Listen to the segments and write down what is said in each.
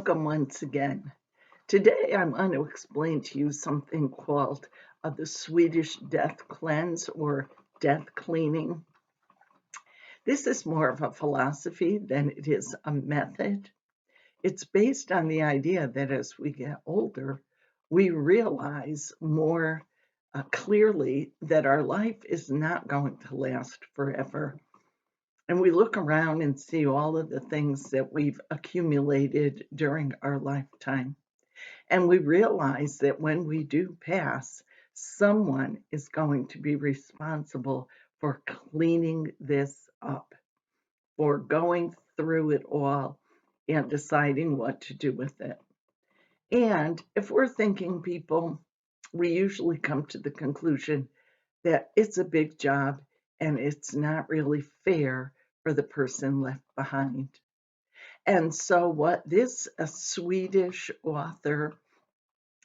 Welcome once again. Today I'm going to explain to you something called the Swedish death cleanse or death cleaning. This is more of a philosophy than it is a method. It's based on the idea that as we get older, we realize more clearly that our life is not going to last forever. And we look around and see all of the things that we've accumulated during our lifetime. And we realize that when we do pass, someone is going to be responsible for cleaning this up, for going through it all and deciding what to do with it. And if we're thinking people, we usually come to the conclusion that it's a big job and it's not really fair for the person left behind. And so, what this a Swedish author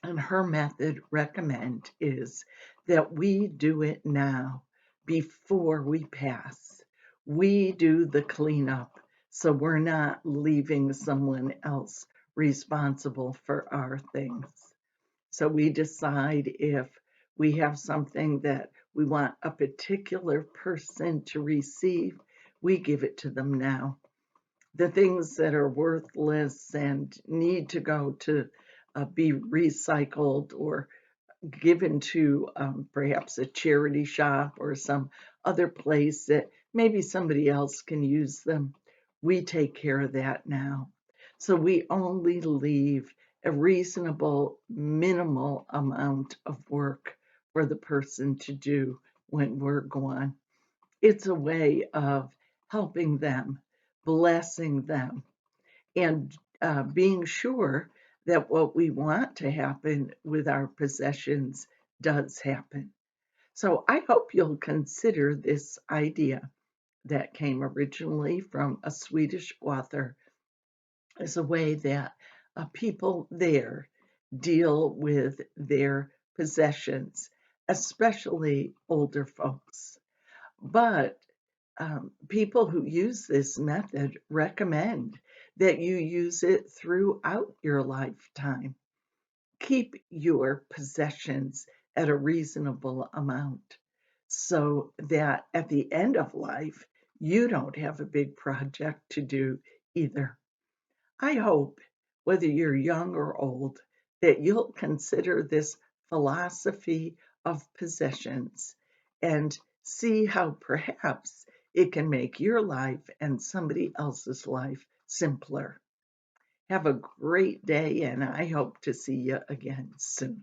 and her method recommend is that we do it now before we pass. We do the cleanup so we're not leaving someone else responsible for our things. So we decide if we have something that we want a particular person to receive, we give it to them now. The things that are worthless and need to go to be recycled or given to perhaps a charity shop or some other place that maybe somebody else can use them, we take care of that now. So we only leave a reasonable, minimal amount of work for the person to do when we're gone. It's a way of helping them, blessing them, and being sure that what we want to happen with our possessions does happen. So I hope you'll consider this idea that came originally from a Swedish author as a way that people there deal with their possessions, especially older folks. But people who use this method recommend that you use it throughout your lifetime. Keep your possessions at a reasonable amount so that at the end of life, you don't have a big project to do either. I hope, whether you're young or old, that you'll consider this philosophy of possessions and see how perhaps it can make your life and somebody else's life simpler. Have a great day, and I hope to see you again soon.